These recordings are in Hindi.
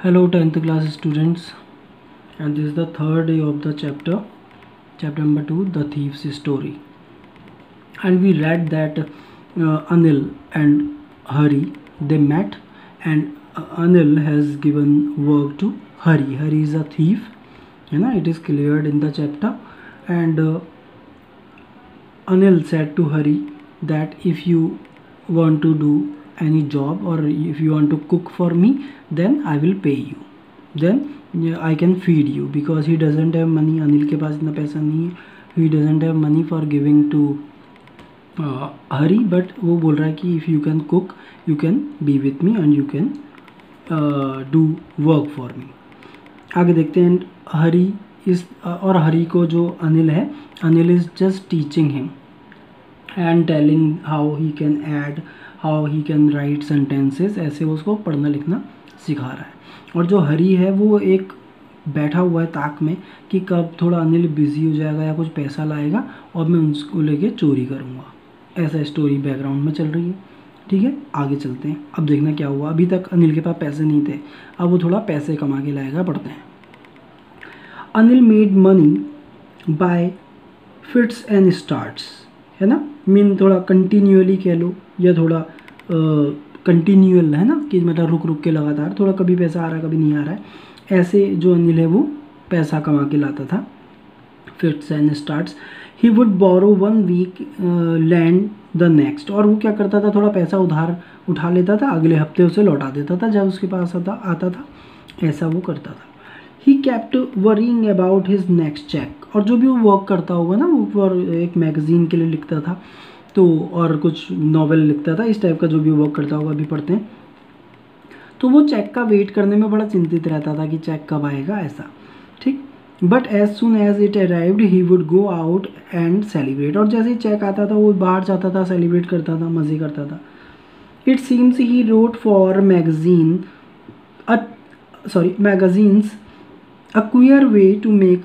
Hello 10th class students, and this is the third day of the chapter number 2, the thief's story. And we read that Anil and Hari, they met, and Anil has given work to Hari. Hari is a thief, it is cleared in the chapter. And Anil said to Hari that if you want to do any job or if you want to cook for me, then I will pay you, then I can feed you, because he doesn't have money. Anil के पास इतना पैसा नहीं है. He doesn't have money for giving to Hari, but वो बोल रहा है कि if you can cook, you can be with me and you can do work for me. आगे देखते हैं. हरी इस और हरी को जो अनिल है, Anil is just teaching him and telling how he can add, how he can write sentences. ऐसे उसको पढ़ना लिखना सिखा रहा है. और जो हरी है वो एक बैठा हुआ है ताक में कि कब थोड़ा अनिल बिजी हो जाएगा या कुछ पैसा लाएगा और मैं उसको लेके चोरी करूँगा. ऐसा स्टोरी बैकग्राउंड में चल रही है. ठीक है, आगे चलते हैं. अब देखना क्या हुआ. अभी तक अनिल के पास पैसे नहीं थे, अब वो थोड़ा पैसे कमा के लाएगा. पढ़ते हैं. Anil made money by fits and starts, है ना. मीन थोड़ा कंटिन्यूअली कह लो या थोड़ा कंटिन्यूअल, है ना, कि मतलब रुक रुक के लगातार, थोड़ा कभी पैसा आ रहा है कभी नहीं आ रहा है. ऐसे जो अनिल है वो पैसा कमा के लाता था. Fits and starts. He would borrow 1 week lend the next. और वो क्या करता था, थोड़ा पैसा उधार उठा लेता था, अगले हफ्ते उसे लौटा देता था जब उसके पास आता था. ऐसा वो करता था. He kept worrying about his next cheque. और जो भी वो वर्क करता होगा ना, वो एक मैगजीन के लिए लिखता था तो, और कुछ नॉवेल लिखता था, इस टाइप का जो भी वर्क करता होगा. अभी पढ़ते हैं. तो वो चेक का वेट करने में बड़ा चिंतित रहता था कि चेक कब आएगा, ऐसा. ठीक. But as soon as it arrived he would go out and celebrate. और जैसे ही चेक आता था वो बाहर जाता था, सेलिब्रेट करता था, मज़े करता था. It seems he wrote for magazines a queer way to make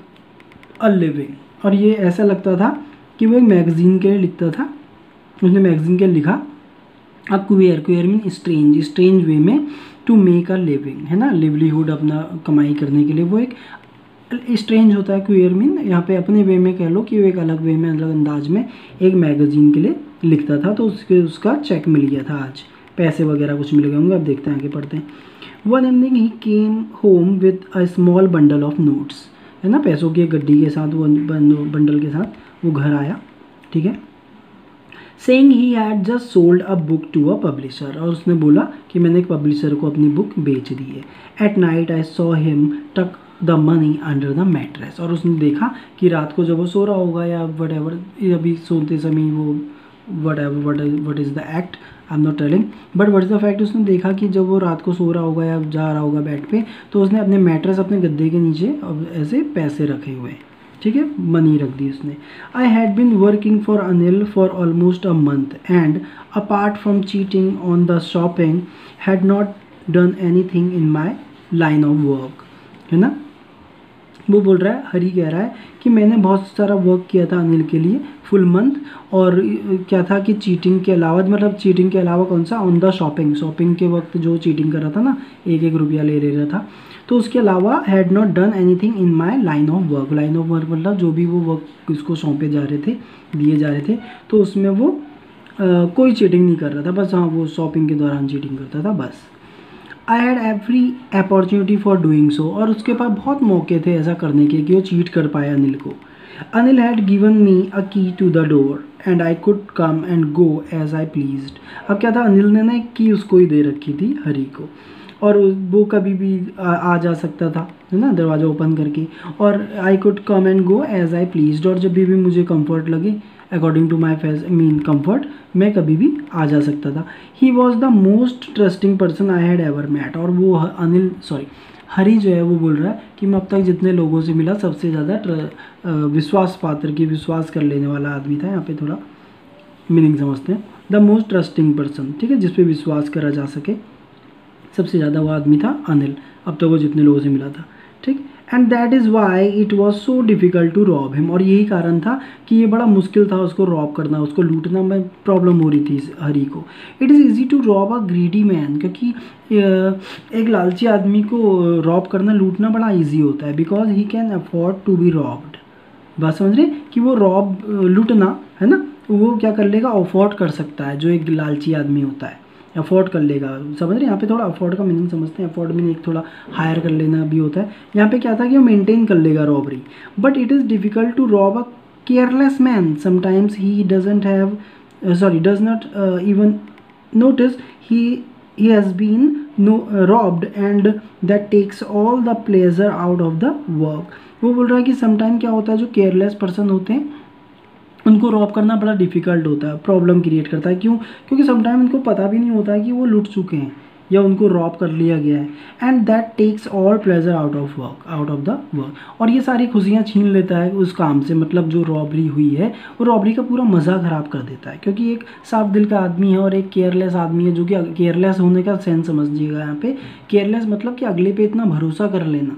a living. और ये ऐसा लगता था कि वो एक मैगज़ीन के लिए लिखता था. उसने मैगज़ीन के लिए लिखा अ क्वियर मीन स्ट्रेंज वे में, टू मेक अ लिविंग, है ना, लिवलीहुड, अपना कमाई करने के लिए. वो एक स्ट्रेंज होता है. क्वियर मीन यहाँ पे अपने वे में कह लो कि वो एक अलग वे में, अलग अंदाज में एक मैगज़ीन के लिए लिखता था. तो उसका चेक मिल गया था आज, पैसे वगैरह कुछ मिल गए होंगे. अब देखते हैं, आगे पढ़ते हैं. One evening he came home with a small bundle of notes, है ना, पैसों की एक गड्डी के साथ, वो बंडल के साथ वो घर आया. ठीक है. Saying he had just sold a book to a publisher. और उसने बोला कि मैंने एक पब्लिशर को अपनी बुक बेच दी है. At night I saw him tuck the money under the mattress. और उसने देखा कि रात को जब वो सो रहा होगा या वट एवर, अभी सोते समय वो what is the act, I am not telling, but what is the fact. उसने देखा कि जब वो रात को सो रहा होगा या जा रहा होगा बेड पे, तो उसने अपने मैट्रेस, अपने गद्दे के नीचे ऐसे पैसे रखे हुए हैं. ठीक है, मनी रख दी उसने. I had been working for Anil for almost a month and apart from cheating on the shopping had not done any thing in my line of work, है ना. वो बोल रहा है, हरी कह रहा है कि मैंने बहुत सारा वर्क किया था अनिल के लिए फुल मंथ. और क्या था कि चीटिंग के अलावा, मतलब चीटिंग के अलावा कौन सा, ऑन द शॉपिंग के वक्त जो चीटिंग कर रहा था ना, 1-1 रुपया ले रहा था. तो उसके अलावा had not done anything in my line of work. Line of work मतलब जो भी वो वर्क इसको सौंपे जा रहे थे, दिए जा रहे थे, तो उसमें वो कोई चीटिंग नहीं कर रहा था. बस हाँ, वो शॉपिंग के दौरान चीटिंग करता था बस. I had every opportunity for doing so. और उसके पास बहुत मौके थे ऐसा करने के कि वो चीट कर पाए अनिल को. Anil had given me a key to the door and I could come and go as I pleased. अब क्या था, अनिल ने ना एक की उसको ही दे रखी थी हरी को, और वो कभी भी आ जा सकता था, है ना, दरवाज़ा ओपन करके. और I could come and go as I pleased. और जब भी मुझे कंफर्ट लगे, अकॉर्डिंग टू माई कंफर्ट, मैं कभी भी आ जा सकता था. He was the most trusting person I had ever met. और वो हरी जो है वो बोल रहा है कि मैं अब तक जितने लोगों से मिला सबसे ज़्यादा विश्वास पात्र की, विश्वास कर लेने वाला आदमी था. यहाँ पे थोड़ा मीनिंग समझते हैं. द मोस्ट ट्रस्टिंग पर्सन, ठीक है, जिस पे विश्वास करा जा सके, सबसे ज़्यादा वो आदमी था अनिल, अब तक वो जितने लोगों से मिला था. ठीक. And that is why it was so difficult to rob him, और यही कारण था कि ये बड़ा मुश्किल था उसको रॉब करना, उसको लूटना में प्रॉब्लम हो रही थी इस हरी को। It is easy to rob a greedy man, क्योंकि एक लालची आदमी को रॉब करना, लूटना बड़ा ईजी होता है, because he can afford to be robbed. बात समझ रहे कि वो रॉब लूटना है ना, वो क्या कर लेगा, अफोर्ड कर सकता है, जो एक लालची आदमी होता है अफोर्ड कर लेगा। समझ रहे, यहाँ पे थोड़ा अफोर्ड का मीनिंग समझते हैं, अफोर्ड मीनिंग एक थोड़ा हायर कर लेना भी होता है। यहाँ पे क्या था कि वो मेंटेन कर लेगा robbery, but it is difficult to rob a careless man, sometimes he doesn't have does not even notice he has been robbed and that takes all the pleasure out of the work। वो बोल रहा है कि समटाइम क्या होता है, जो केयरलेस पर्सन होते हैं उनको रॉब करना बड़ा डिफिकल्ट होता है, प्रॉब्लम क्रिएट करता है। क्यों? क्योंकि समटाइम उनको पता भी नहीं होता है कि वो लूट चुके हैं या उनको रॉब कर लिया गया है। And that takes all pleasure out of the work, और ये सारी खुशियाँ छीन लेता है उस काम से, मतलब जो रॉबरी हुई है वो रॉबरी का पूरा मज़ा ख़राब कर देता है। क्योंकि एक साफ दिल का आदमी है और एक केयरलेस आदमी है, जो कि केयरलेस होने का सेंस समझिएगा यहाँ पे। केयरलेस मतलब कि अगले पे इतना भरोसा कर लेना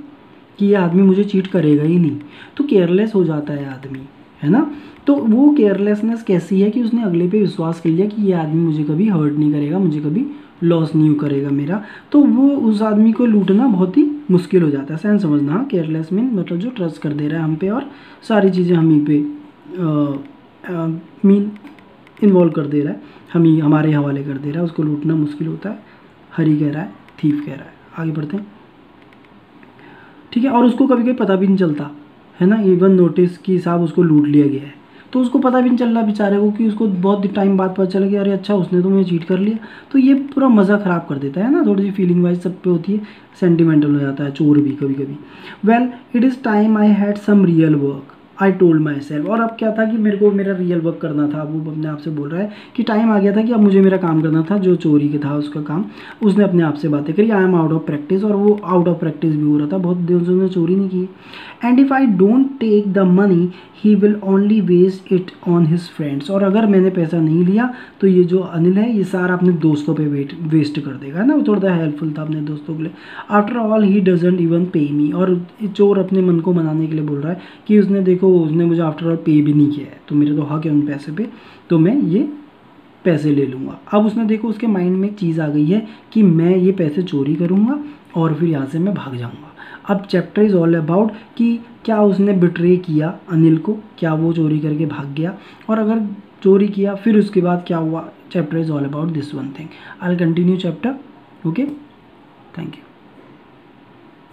कि ये आदमी मुझे चीट करेगा ही नहीं, तो केयरलेस हो जाता है आदमी, है ना। तो वो केयरलेसनेस कैसी है कि उसने अगले पे विश्वास कर लिया कि ये आदमी मुझे कभी हर्ट नहीं करेगा, मुझे कभी लॉस नहीं करेगा मेरा, तो वो उस आदमी को लूटना बहुत ही मुश्किल हो जाता है। सेंस समझना, हाँ, केयरलेस मीन मतलब जो ट्रस्ट कर दे रहा है हम पे और सारी चीज़ें हम ही पे मीन इन्वॉल्व कर दे रहा है, हम ही हमारे हवाले कर दे रहा है, उसको लूटना मुश्किल होता है। हरी कह रहा है, थीफ कह रहा है। आगे बढ़ते हैं, ठीक है। और उसको कभी कभी पता भी नहीं चलता है ना, इवन नोटिस कि साहब उसको लूट लिया गया है, तो उसको पता भी नहीं चल रहा बेचारे को, कि उसको बहुत टाइम बाद पता चला कि अरे अच्छा उसने तो मुझे चीट कर लिया। तो ये पूरा मज़ा ख़राब कर देता है ना, थोड़ी सी फीलिंग वाइज सब पे होती है, सेंटिमेंटल हो जाता है चोर भी कभी कभी। Well it is time I had some real work I told myself, और अब क्या था कि मेरे को मेरा रियल वर्क करना था। वो अपने आप से बोल रहा है कि टाइम आ गया था कि अब मुझे मेरा काम करना था, जो चोरी का था उसका काम। उसने अपने आप से बातें करी, I am out of practice, और वो आउट ऑफ प्रैक्टिस भी हो रहा था, बहुत दिनों से उसने चोरी नहीं की। And if I don't take the money he will only waste it on his friends, और अगर मैंने पैसा नहीं लिया तो ये जो अनिल है ये सारा अपने दोस्तों पे वेस्ट कर देगा ना। वो थोड़ा हेल्पफुल था अपने दोस्तों के लिए। After all he doesn't even पे मी, और चोर अपने मन को मनाने के लिए बोल रहा है कि उसने देखो उसने मुझे आफ्टर ऑल पे भी नहीं किया है, तो मेरे तो हक है उन पैसे पे, तो मैं ये पैसे ले लूँगा। अब उसने देखो उसके माइंड में एक चीज़ आ गई है कि मैं ये पैसे चोरी करूँगा और फिर यहाँ से मैं भाग जाऊँगा। अब चैप्टर इज़ ऑल अबाउट कि क्या उसने बिट्रे किया अनिल को, क्या वो चोरी करके भाग गया, और अगर चोरी किया फिर उसके बाद क्या हुआ। Chapter is all about this one thing. I will continue chapter, okay, thank you.